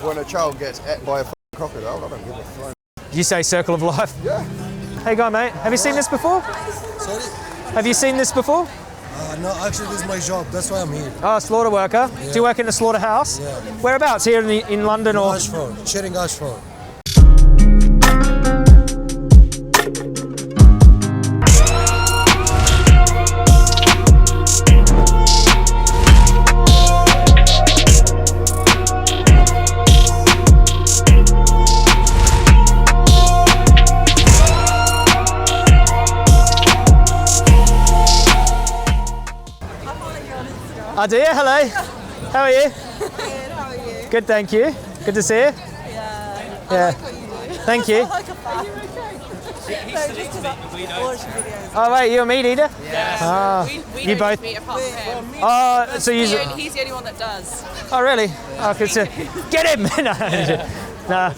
when a child gets ate by a crocodile, I don't give a flying. You say circle of life? Yeah. Hey, guy, mate. Have you seen this before? Sorry? Have you seen this before? No, actually, this is my job. That's why I'm here. Oh, slaughter worker. Yeah. Do you work in a slaughterhouse? Yeah. Whereabouts? Here in London or? Ashford. Charing Ashford. Oh, do you? Hello. How are you? Good, how are you? Good, thank you. Good to see you. Yeah. Yeah. I like what you do. Thank you. I like a fan. Are you okay? No, just because I watch your videos. Oh, wait, you're a meat eater? Yeah. Oh, We you don't both? eat meat apart from him. Oh, so you... He's the only one that does. Oh, really? Oh, good to... Get him! No.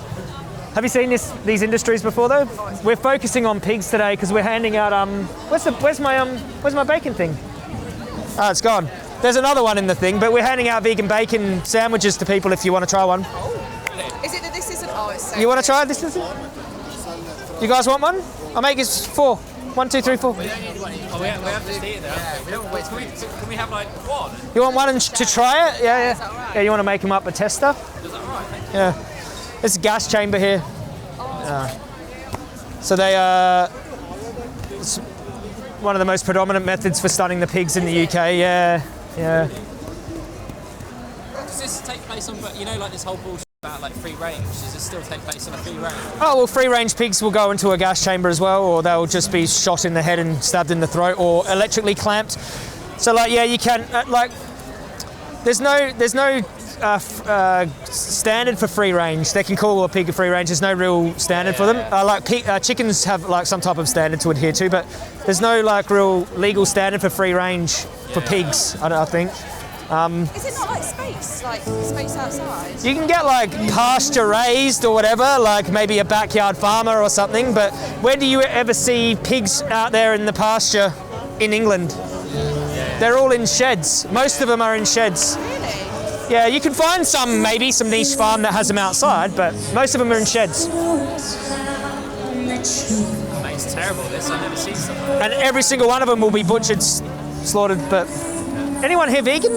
Have you seen these industries before, though? We're focusing on pigs today because we're handing out... Where's my bacon thing? Oh, it's gone. There's another one in the thing, but we're handing out vegan bacon sandwiches to people if you want to try one. Is it that this isn't? Oh, it's so You want good. to try this? You guys want one? I'll make it 4. 1, 2, 3, 4. We don't need one. Oh, we have to see it though. Wait, can we have like one? You want one to try it? Yeah, Is that all right? Yeah, you want to make them up a tester? Is that right? Thank you. Yeah. It's a gas chamber here. So they it's one of the most predominant methods for stunning the pigs in the UK. Yeah. Does this take place on, you know, like this whole bullshit about like free range? Does it still take place on a free range? Oh, well, free-range pigs will go into a gas chamber as well, or they'll just be shot in the head and stabbed in the throat, or electrically clamped. So, like, yeah, you can, there's no standard for free-range. They can call a pig a free-range. There's no real standard for them. Chickens have, like, some type of standard to adhere to, but there's no, like, real legal standard for free-range for pigs, I think. Is it not like space outside? You can get like pasture raised or whatever, like maybe a backyard farmer or something, but where do you ever see pigs out there in the pasture in England? They're all in sheds. Most of them are in sheds. Really? Yeah, you can find maybe some niche farm that has them outside, but most of them are in sheds. It's terrible. This I've never seen something. And every single one of them will be butchered, slaughtered, but... Anyone here vegan?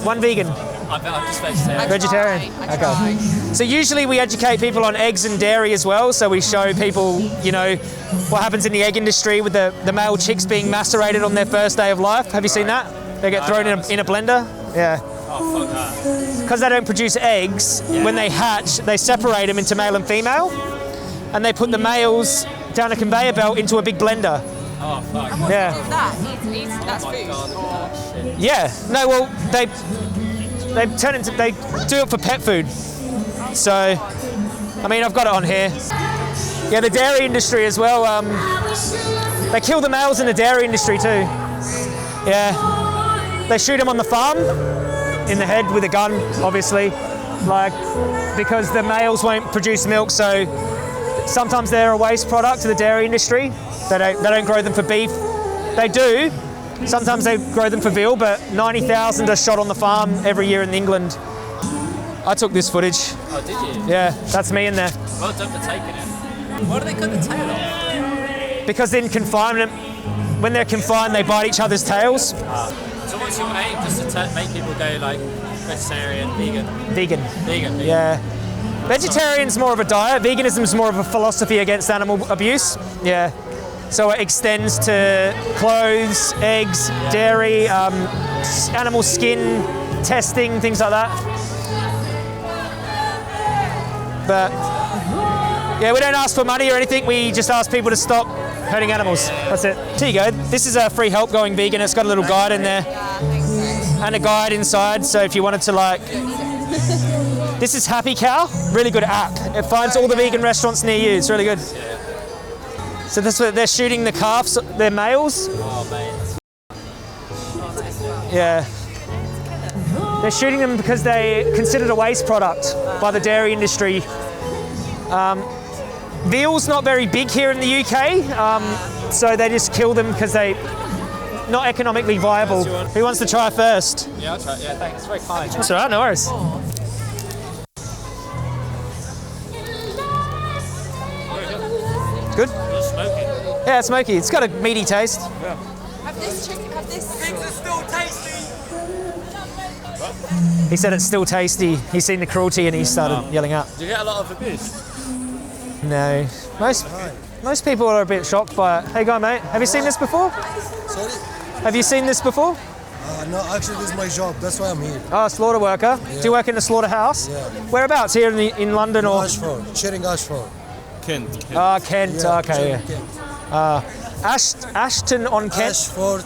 One vegan. I'm just vegetarian. Vegetarian? I try. So usually we educate people on eggs and dairy as well. So we show people, you know, what happens in the egg industry with the male chicks being macerated on their first day of life. Have you seen that? They get thrown in a blender. Yeah. Oh, fuck that. Because they don't produce eggs, when they hatch, they separate them into male and female. And they put the males down a conveyor belt into a big blender. Oh, fuck. Yeah. That's food. God. Yeah. No, well, they do it for pet food. So, I mean, I've got it on here. Yeah, the dairy industry as well. They kill the males in the dairy industry too. Yeah. They shoot them on the farm in the head with a gun, obviously, because the males won't produce milk. So sometimes they're a waste product to the dairy industry. They don't grow them for beef. They do. Sometimes they grow them for veal, but 90,000 are shot on the farm every year in England. I took this footage. Oh, did you? Yeah, that's me in there. Well done for taking it. Why do they cut the tail off? Because in confinement, when they're confined, they bite each other's tails. So what's your aim? Just to make people go like vegetarian, vegan? Vegan. Yeah. Vegetarian's more of a diet. Veganism's more of a philosophy against animal abuse. Yeah. So it extends to clothes, eggs, dairy, animal skin testing, things like that. But yeah, we don't ask for money or anything. We just ask people to stop hurting animals. That's it. Here you go. This is a free help going vegan. It's got a little guide in there and a guide inside. So if you wanted to this is Happy Cow. Really good app. It finds all the vegan restaurants near you. It's really good. So this is they're shooting the calves, they're males. Oh, mate. Yeah. They're shooting them because they're considered a waste product by the dairy industry. Veal's not very big here in the UK, so they just kill them because they're not economically viable. Who wants to try first? Yeah, I'll try. Yeah, thanks. Very kind. That's all right, no worries. Good? It's smoky. Yeah, it's smoky. It's got a meaty taste. Have this chicken, have this. He said it's still tasty. He's seen the cruelty and he started yelling out. Do you get a lot of abuse? No. Most people are a bit shocked by it. Hey, guy, mate. Have you seen this before? Sorry? Have you seen this before? No, actually, this is my job. That's why I'm here. Oh, slaughter worker. Yeah. Do you work in the slaughterhouse? Yeah. Whereabouts? Here in London or? Ashford, Charing Ashford. Kent. Ah, Kent. Okay, yeah. Kent. Ashton on Kent. Ashford.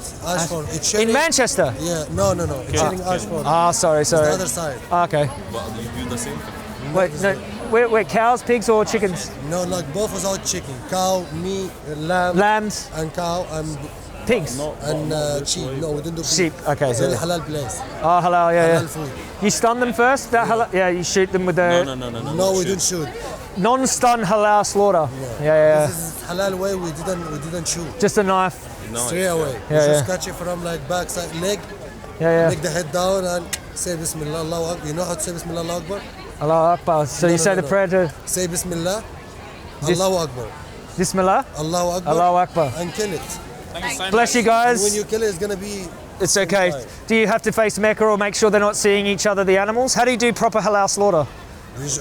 It's In Charing. Manchester. Yeah, no. It's Charing Ashford. Ah, sorry. It's the other side. Okay. But you do the same thing. Wait, no. We're cows, pigs, or chickens? No, like both without chicken. Cow, meat, lamb, Lambs, and cow, and pigs, sheep. No, we don't do sheep. beef. Okay. It's only halal place. Oh, halal. Yeah, Halal yeah. food. You stun them first. That halal. Yeah, you shoot them with the No, we don't shoot. non-stun halal slaughter. Yeah. This is halal way. We didn't shoot. Just a knife. Straight away. Yeah, You just yeah. catch it from like backside leg, Yeah. make the head down and say Bismillah, Allahu Akbar. You know how to say Bismillah, Allahu Akbar? Allahu Akbar. So you say the prayer to Say Bismillah, This- Allahu Akbar, Bismillah, Allahu Akbar, Allahu Akbar. and kill it. Thank you so Bless you And when guys. you kill it, it's gonna be It's okay. Do you have to face Mecca or make sure they're not seeing each other, the animals? How do you do proper halal slaughter?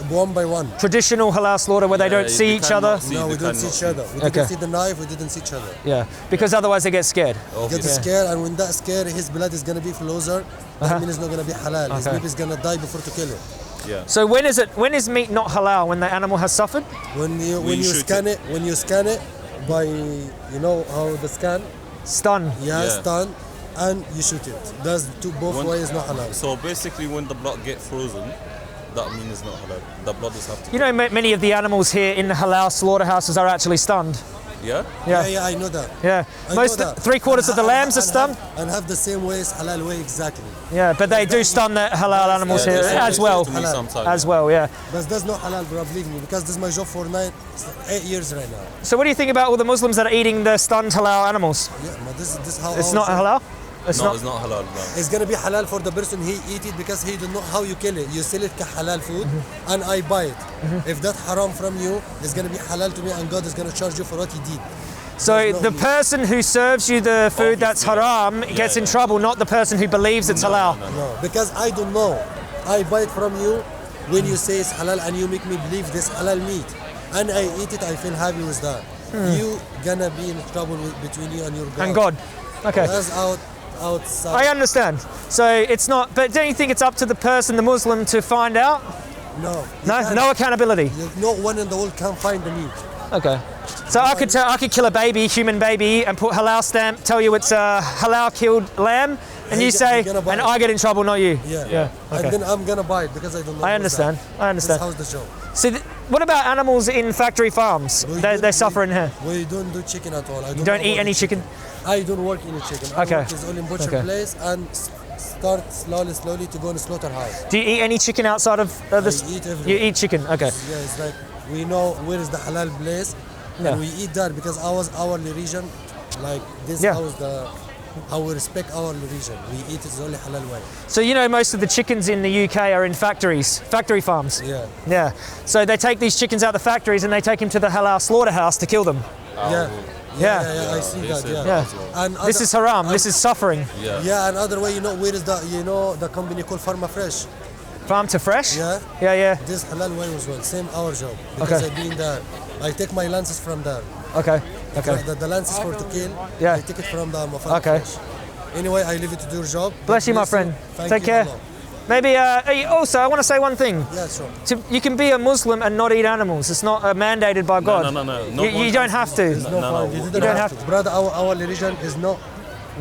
one by one. Traditional halal slaughter where they don't see each other? No, we don't see each other. We Okay. didn't see the knife. We didn't see each other. Yeah, because otherwise they get scared. Get scared, and when that scared, his blood is gonna be closer. That means it's not gonna be halal. His Okay. meat is gonna die before to kill it. So when is meat not halal? When the animal has suffered? When you shoot scan it, when you scan it by how the scan, Stun. stun, and you shoot it. That's both When- ways not halal. So basically, when the blood get frozen, that means it's not halal. The blood is have to. You know, many of the animals here in the halal slaughterhouses are actually stunned. Yeah. Yeah, I know that. Yeah. I know Most that. 3/4 of the lambs are stunned. And have the same way as halal way exactly. Yeah, but they do stun the halal animals here they as say well. to me sometimes, As well, yeah. But that's not halal, bro. Believe me, because this is my job for 8 years right now. So what do you think about all the Muslims that are eating the stunned halal animals? Yeah, but this how It's our not job- halal? It's No, not. it's not halal. No. It's gonna be halal for the person he eat it because he don't know how you kill it. You sell it halal food, and I buy it. If that haram from you, it's gonna be halal to me, and God is gonna charge you for what he did. So There's no the meat. person who serves you the food that's Obviously, haram gets in trouble, not the person who believes it's halal. No, because I don't know. I buy it from you when you say it's halal and you make me believe this halal meat, and I eat it. I feel happy with that. You gonna be in trouble between you and your God. And God. Okay. That's outside. I understand. So it's not, but don't you think it's up to the person, the Muslim, to find out? No. you No, can't- no accountability. No one in the world can find the meat. Okay. So I could kill a baby, human baby, and put halal stamp, tell you it's a halal killed lamb, and you say, you're gonna buy and it. I get in trouble, not you. Yeah. Okay. I'm gonna buy it because I don't know. I what's understand. that. I understand. That's how's the show. So what about animals in factory farms? They suffer in here. We don't do chicken at all. I You don't know eat about any the chicken? I don't work in a chicken. Okay. I work is only in butcher Okay. place and start slowly to go in a slaughterhouse. Do you eat any chicken outside of this? I eat everything. You eat chicken, okay. Yeah, it's like we know where is the halal place, Yeah. and we eat that because our region, like this, Yeah. how we respect our region. We eat it only halal way. So you know most of the chickens in the UK are in factory farms. Yeah. Yeah. So they take these chickens out the factories and they take them to the halal slaughterhouse to kill them. Yeah. Yeah. I see that. Yeah. Yeah. And This is haram. This is suffering. Yeah, another way, where is the company called Pharma Fresh? Farm to fresh? Yeah. Yeah. This halal way was well, same our job. Because Okay. I've been there. I take my lances from there. Okay. The lances for to kill, Yeah. I take it from the Pharma Okay. Fresh. Anyway, I leave it to do your job. Bless you, my Bless friend. Thank Take you, care. Allah. Maybe, also, I want to say one thing. Yeah, sure. You can be a Muslim and not eat animals. It's not mandated by God. No. You don't have to. You You don't have to. Brother, our religion is not.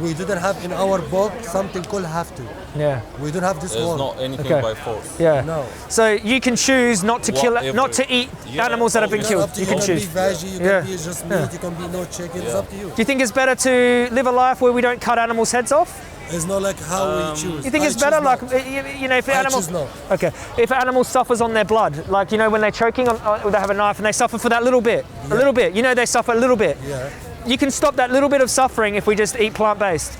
We didn't have in our book something called have to. Yeah. We don't have this There's word. not anything Okay. by force. Yeah. No. So you can choose not to kill, Whatever. not to eat Yeah. animals that have been It's killed. up to You can can choose. be veggie, you Yeah. can be just meat, you can be no chicken. It's up to you. Do you think it's better to live a life where we don't cut animals' heads off? It's not like how we choose. You think I it's better, choose like not. you know, if the I animal? choose no. Okay, if an animal suffers on their blood, like when they're choking, they have a knife and they suffer for that little bit, a little bit. They suffer a little bit. Yeah. You can stop that little bit of suffering if we just eat plant-based.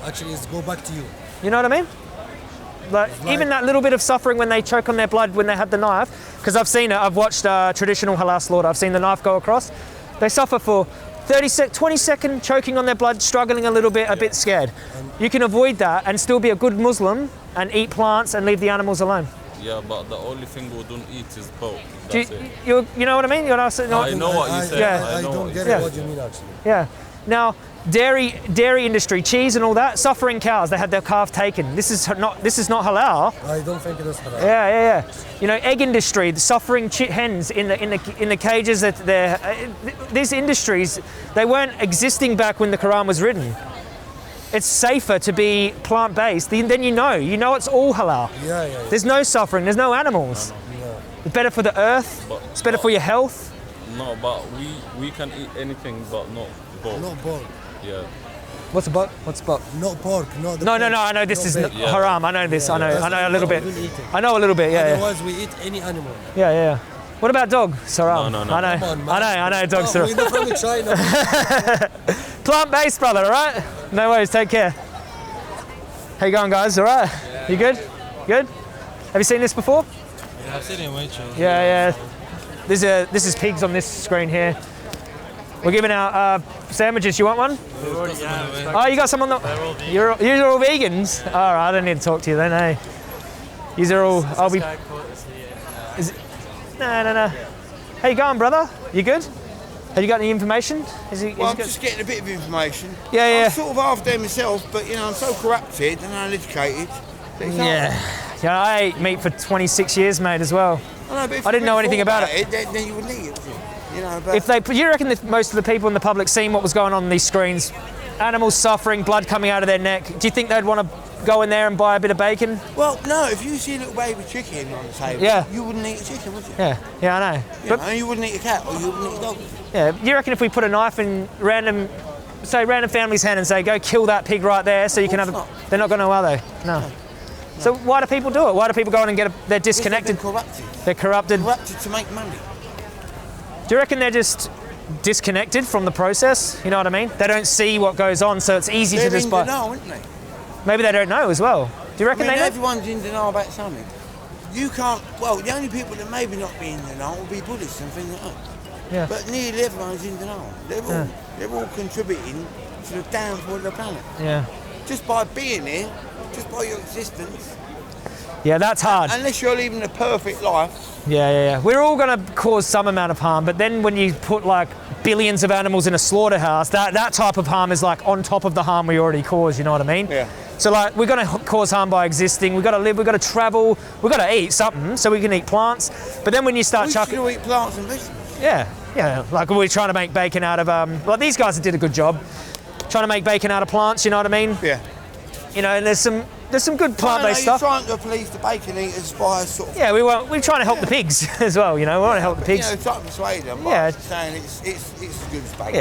Actually, it's go back to you. You know what I mean? Like even that little bit of suffering when they choke on their blood when they have the knife, because I've seen it. I've watched traditional halal slaughter. I've seen the knife go across. They suffer for 20 second choking on their blood, struggling a little bit, a bit scared. You can avoid that and still be a good Muslim and eat plants and leave the animals alone. Yeah, but the only thing we don't eat is pork. Do That's it. you know what I mean? I know what you said. Yeah. I know don't what get Yeah. what you mean actually. Yeah. Now, dairy industry, cheese and all that, suffering cows. They had their calf taken. This is not halal. I don't think it is halal. Yeah. You know, egg industry, the suffering hens in the cages. That these industries, they weren't existing back when the Quran was written. It's safer to be plant-based. Then you know it's all halal. Yeah. There's no suffering. There's no animals. It's better for the earth. It's better for your health. No, but we can eat anything, but not pork. Not pork. Yeah. What's a buck? What's a buck? Not pork. Not the No. pig, I know this not is pig. haram. I know this. I know a little bit. We will eat it. I know a little bit. Yeah. Otherwise, we eat any animal. Yeah. What about dog? Saram. No. I know. Come on, man. I know. Dog. Oh, Saram. we're not from China. Plant-based, brother. All right. No worries. Take care. How you going, guys? All right. You good? Good. Have you seen this before? Yeah, I've seen it in Waitrose. Yeah. This is pigs on this screen here. We're giving out sandwiches. You want one? Oh, you got some on the. You're all vegans. All right. I don't need to talk to you then, eh? These are all. I'll be. Is it? No. How you going, brother? You good? Have you got any information? Well, I'm just getting a bit of information. Yeah. I'm sort of half there myself, but you know, I'm so corrupted and uneducated. that it's hard. Yeah, I ate meat for 26 years, mate, as well. I know, but if I didn't you know really anything thought about it. then you wouldn't eat it, would you? You know, but You reckon that most of the people in the public seen what was going on these screens? Animals suffering, blood coming out of their neck. Do you think they'd want to go in there and buy a bit of bacon? well, no. If you see a little baby chicken on the table, Yeah. you wouldn't eat a chicken, would you? Yeah, I know. You know, and you wouldn't eat a cat, or you wouldn't eat a dog. Yeah, you reckon if we put a knife in random family's hand and say, go kill that pig right there so you can have course They're not going to, are they? No. So why do people do it? Why do people go in and they're disconnected? They're corrupted. They're corrupted. Corrupted to make money. Do you reckon they're just disconnected from the process? You know what I mean? They don't see what goes on, so it's easy They're to just in buy. denial, aren't they? Maybe they don't know as well. Do you reckon I mean, they know? everyone's in denial about something. You can't. Well, the only people that maybe not be in denial will be Buddhists and things like that. Yeah. But nearly everyone's in denial. They're all contributing to the downfall of the planet. Yeah. Just by being here, just by your existence. Yeah, that's hard. Unless you're living a perfect life. Yeah. We're all going to cause some amount of harm, but then when you put like billions of animals in a slaughterhouse, that type of harm is like on top of the harm we already caused, you know what I mean? Yeah. So like we're going to cause harm by existing, we've got to live, we've got to travel, we've got to eat something so we can eat plants. But then when you start We chucking... should all eat plants and vegetables. Yeah, like we're trying to make bacon out of... like these guys did a good job trying to make bacon out of plants, you know what I mean? Yeah. You know, and there's some good plant-based You're stuff. trying to police the bacon eaters by sort of... Yeah, we're trying to help the pigs as well, you know, we want to help the pigs. You know, trying to persuade them by Yeah. saying it's as good as bacon.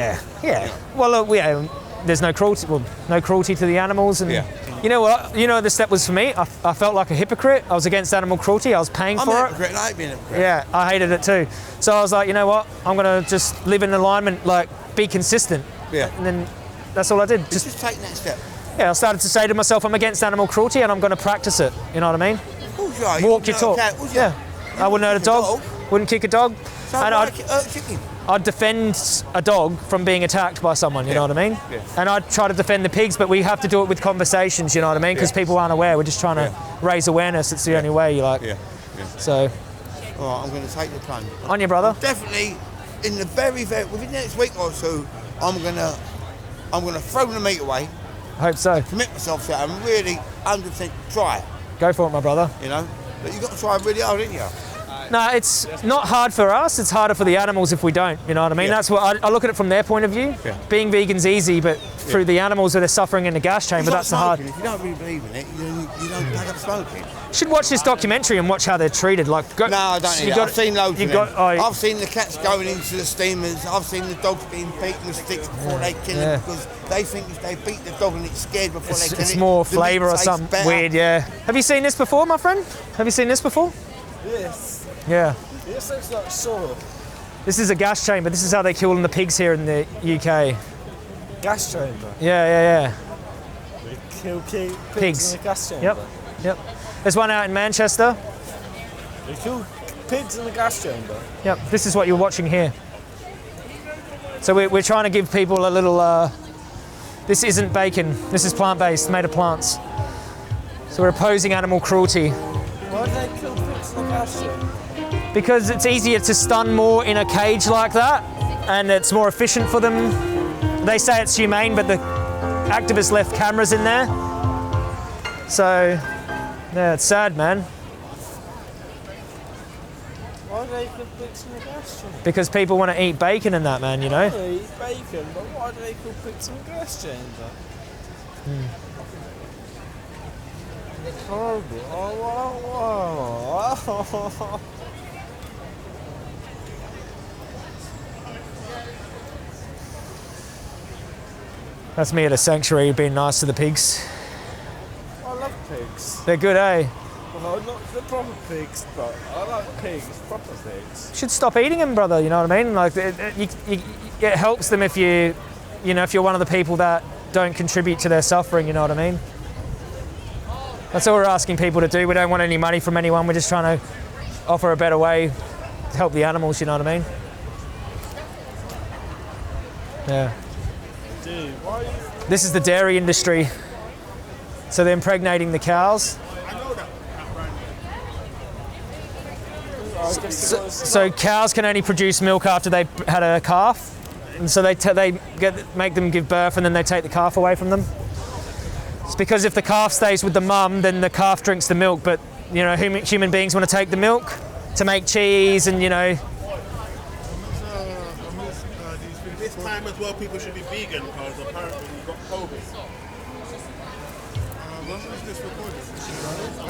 Yeah. Well, look, there's no cruelty. Well, no cruelty to the animals, and Yeah. you know what? You know what the step was for me. I felt like a hypocrite. I was against animal cruelty. I was paying I'm for a it. hypocrite and I hate being a hypocrite. Yeah, I hated it too. So I was like, you know what? I'm gonna just live in alignment, like be consistent. Yeah. And then that's all I did. Just taking that step. I started to say to myself, I'm against animal cruelty, and I'm going to practice it. You know what I mean? Of course you are. Walk your wouldn't talk. hurt a cat, would you? I wouldn't hurt a dog. Wouldn't kick a dog. So And why hurt a chicken? I'd defend a dog from being attacked by someone, you know what I mean? Yeah. And I'd try to defend the pigs, but we have to do it with conversations, you know what I mean? Because people aren't aware. We're just trying to raise awareness. It's the only way, So, All right, I'm going to take the plunge. on your brother. Definitely, in the within the next week or so, I'm going to throw the meat away, I hope so. commit myself to it, and really 100% try. Go for it, my brother. You know, but you got to try really hard, ain't you? No, it's not hard for us. It's harder for the animals if we don't. You know what I mean? Yeah. That's what I look at it from their point of view. Yeah. Being vegan's easy, but through the animals where they're suffering in the gas chamber, It's that's like the hard. smoking. If you don't really believe in it, you don't pack up smoking. You should watch this documentary and watch how they're treated. Like, No, I don't need that. I've seen loads of them. I've seen the cats going into the steamers. I've seen the dogs being beaten with sticks before they kill them because they think if they beat the dog and it's scared before they kill it, it's more the meat flavour or tastes something better. weird, yeah. Have you seen this before, my friend? Have you seen this before? Yes. Yeah. This looks like saw. This is a gas chamber. This is how they're killing the pigs here in the UK. Gas chamber. Yeah. Kill pigs Pigs. in a gas chamber. Yep. There's one out in Manchester. They kill pigs in the gas chamber. Yep, this is what you're watching here. So we're trying to give people a little, this isn't bacon, this is plant-based, made of plants. So we're opposing animal cruelty. Why do they kill pigs in the gas chamber? Because it's easier to stun more in a cage like that, and it's more efficient for them. They say it's humane, but the activists left cameras in there. So, yeah, it's sad, man. Why do they kill pigs in the gas chamber? Because people want to eat bacon and that, man, you know? They eat bacon, but why do they kill pigs in the gas chamber? It's horrible. Oh. That's me at a sanctuary being nice to the pigs. I love pigs. They're good, eh? Well, not the proper pigs, but I like pigs, proper pigs. You should stop eating them, brother, you know what I mean? Like, it helps them if if you're one of the people that don't contribute to their suffering, you know what I mean? That's all we're asking people to do. We don't want any money from anyone. We're just trying to offer a better way to help the animals, you know what I mean? Yeah. Dude, why? This is the dairy industry. So they're impregnating the cows. So cows can only produce milk after they've had a calf, and so make them give birth, and then they take the calf away from them. It's because if the calf stays with the mum, then the calf drinks the milk. But you know, human beings want to take the milk to make cheese, and you know. This time as well, people should be vegan because apparently you've got COVID. When was this recorded?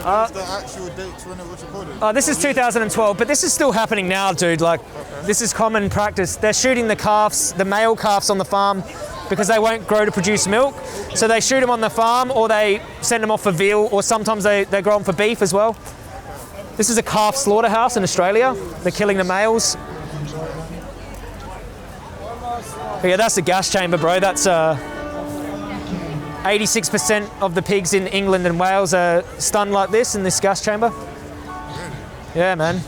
What's the actual dates when it was recorded? This is 2012, but this is still happening now, dude. Like, this is common practice. They're shooting the calves, the male calves on the farm, because they won't grow to produce milk. So they shoot them on the farm, or they send them off for veal, or sometimes they grow them for beef as well. This is a calf slaughterhouse in Australia. They're killing the males. But yeah, that's the gas chamber, bro. That's 86% of the pigs in England and Wales are stunned like this in this gas chamber. Yeah, man.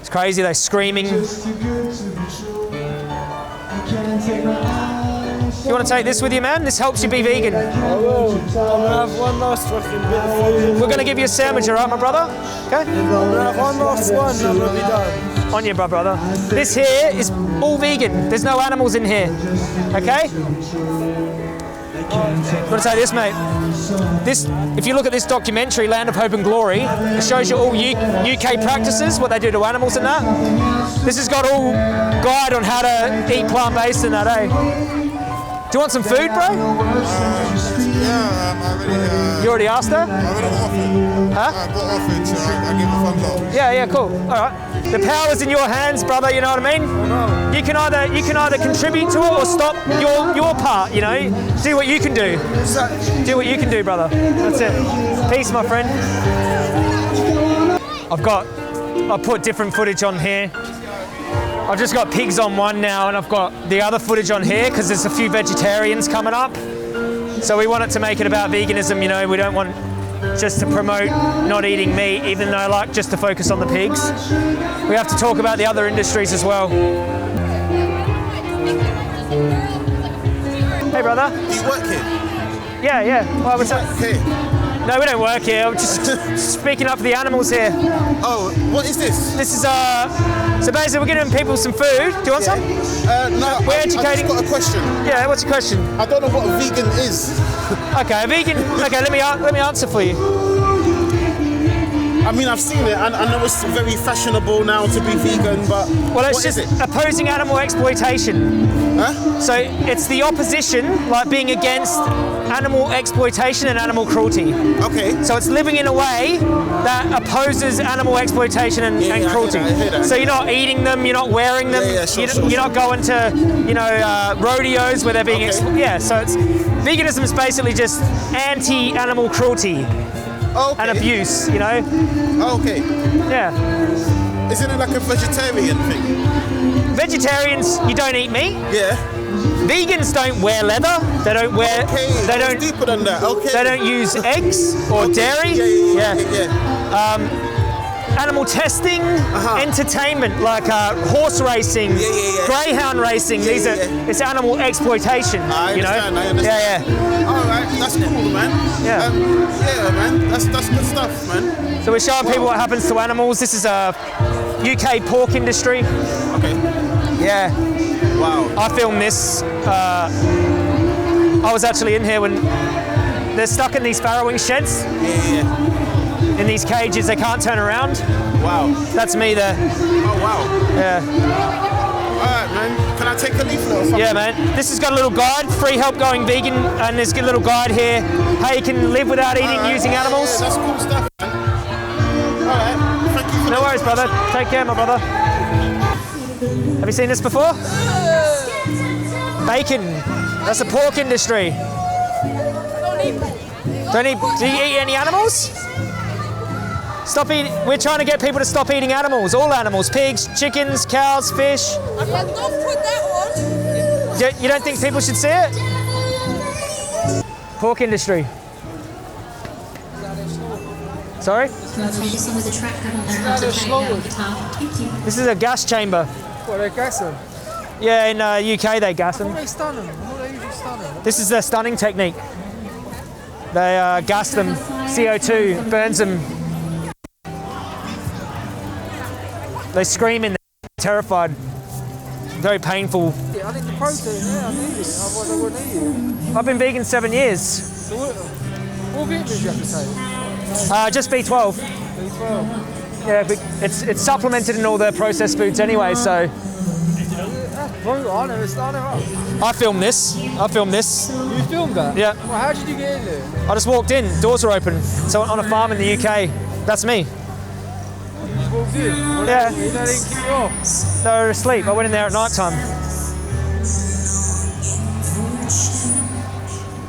It's crazy. They're screaming. You want to take this with you, man? This helps you be vegan. I will. I'm gonna have one last fucking bit of food. We're gonna give you a sandwich, all right, my brother? Okay? I'm gonna have one last one and I'm gonna be done. On you, brother. This here is all vegan. There's no animals in here. Okay? I'm gonna say this, mate. This, if you look at this documentary, Land of Hope and Glory, it shows you all UK practices, what they do to animals and that. This has got all guide on how to eat plant-based and that, eh? Do you want some food, bro? Yeah, I already... You already asked her? I already offered. Huh? I got offered, so I give a thumbs up. Yeah, cool. All right. The power's in your hands, brother. You know what I mean? You can either contribute to it or stop your part. You know, do what you can do. Do what you can do, brother. That's it. Peace, my friend. I put different footage on here. I've just got pigs on one now, and I've got the other footage on here because there's a few vegetarians coming up. So we want it to make it about veganism. You know, we don't want just to promote not eating meat, even though I like just to focus on the pigs. We have to talk about the other industries as well. Hey, brother. Do you work here? Yeah. Well, what's up? Here. No, we don't work here. I'm just speaking up for the animals here. Oh, what is this? This is so basically we're giving people some food. Do you want some? No, We're educating. I've just got a question. Yeah, what's your question? I don't know what a vegan is. Okay, a vegan. Okay, let me answer for you. I mean, I've seen it, and I know it's very fashionable now to be vegan, but Well, it's what just is it? opposing animal exploitation. Huh? So it's the opposition, like being against animal exploitation and animal cruelty. Okay. So it's living in a way that opposes animal exploitation and cruelty. I hear that. So you're not eating them, you're not wearing them, you're not going to, rodeos where they're being so it's veganism is basically just anti-animal cruelty. Okay. And abuse, you know? Okay. Yeah. Isn't it like a vegetarian thing? Vegetarians, you don't eat meat. Yeah. Vegans don't wear leather. They don't wear. Okay, they don't. Deeper than that. Okay. They don't use eggs or dairy. Animal testing, entertainment, like horse racing, greyhound racing. These are it's animal exploitation. I understand. I understand. Yeah. All right, that's cool, man. Yeah. Man. That's good stuff, man. So we're showing people what happens to animals. This is a UK pork industry. Okay. Yeah. Wow. I filmed this. I was actually in here when they're stuck in these farrowing sheds. Yeah. In these cages, they can't turn around. Wow. That's me there. Oh, wow. Yeah. All right, man. Can I take a leaflet or something? Yeah, man. This has got a little guide, free help going vegan, and there's a little guide here how you can live without eating using animals. Yeah, that's cool stuff, man. All right. Thank you for No worries, brother. Take care, my brother. Have you seen this before? Bacon. That's the pork industry. Do you eat any animals? Stop eating. We're trying to get people to stop eating animals. All animals. Pigs, chickens, cows, fish. Don't put that on. You don't think people should see it? Pork industry. Sorry? This is a gas chamber. What, they gas them? Yeah, in UK they gas them. What do they stun them? What do they usually stun them? This is their stunning technique. They gas them, CO2, burns them. They scream in there, terrified. Very painful. Yeah, I need the protein, I need it, otherwise I wouldn't eat it. I've been vegan 7 years. So what vitamins do you have to take? Just B12. B12? Yeah, it's supplemented in all the processed foods anyway, so. That's brutal, I never I filmed this. You filmed that? Yeah. Well, how did you get in there? I just walked in, doors are open. So on a farm in the UK, that's me. You just walked in? Well, Yeah. They didn't kick you off? They were asleep. I went in there at night time.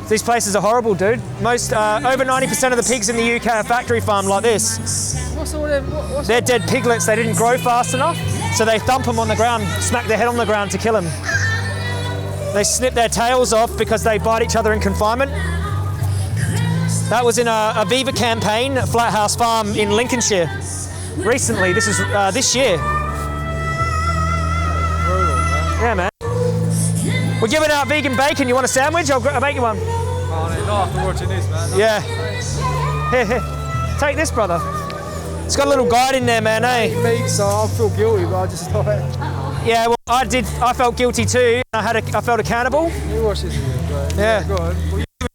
These places are horrible, dude. Most, over 90% of the pigs in the UK are factory farmed like this. What's all them? They're dead piglets. They didn't grow fast enough, so they thump them on the ground, smack their head on the ground to kill them. They snip their tails off because they bite each other in confinement. That was in a Viva campaign at Flat House Farm in Lincolnshire. Recently, this is this year. Yeah, man. We're giving out vegan bacon. You want a sandwich? I'll make you one. Oh, no, after watching this, man. Yeah. Here. Take this, brother. It's got a little guide in there, man, eh? Meat, so I feel guilty, but I just thought. Yeah, well, I felt guilty too. I felt accountable. You watch this again, right? Yeah. Go on.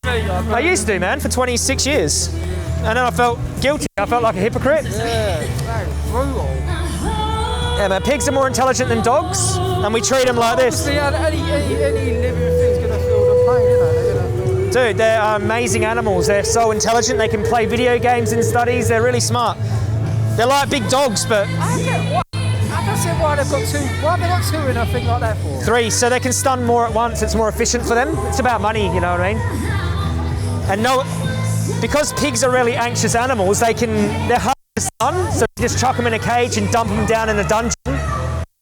Well, I used to, man, for 26 years. And then I felt guilty. I felt like a hypocrite. Yeah, brutal. Yeah, man, pigs are more intelligent than dogs, and we treat them like this. Obviously, any living thing's going to feel the pain, isn't it? Dude, they're amazing animals. They're so intelligent. They can play video games in studies. They're really smart. They're like big dogs, but... I don't see why they've got two. Why have they got two in a thing like that for? 3, so they can stun more at once. It's more efficient for them. It's about money, you know what I mean? And no, because pigs are really anxious animals, they're hard to stun, so you just chuck them in a cage and dump them down in a dungeon.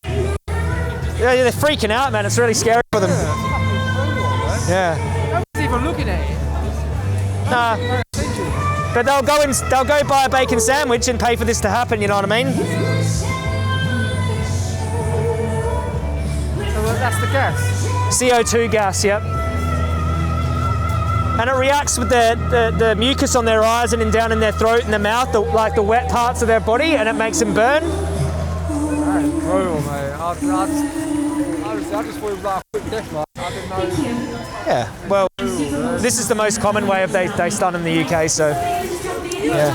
Yeah, they're freaking out, man. It's really scary for them. Yeah. No one's even looking at it. Nah. But they'll go buy a bacon sandwich and pay for this to happen, you know what I mean? So that's the gas? CO2 gas, yep. And it reacts with the mucus on their eyes and down in their throat and their mouth, like the wet parts of their body, and it makes them burn. That's brutal, mate. I just thought it was like a quick death, mate. I didn't know. Yeah, well, this is the most common way of they stun in the UK, so yeah.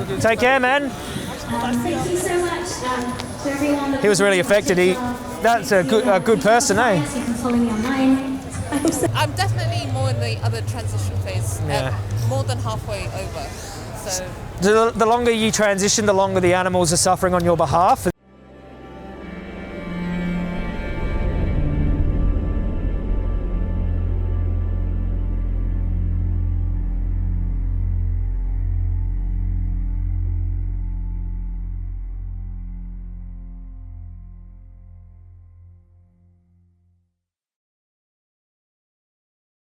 Yeah. Take care, man. Thank you so much to everyone. He was really affected. That's a good person, eh? You can follow me online. I'm definitely more in the other transition phase. Yeah. More than halfway over. So The longer you transition, the longer the animals are suffering on your behalf.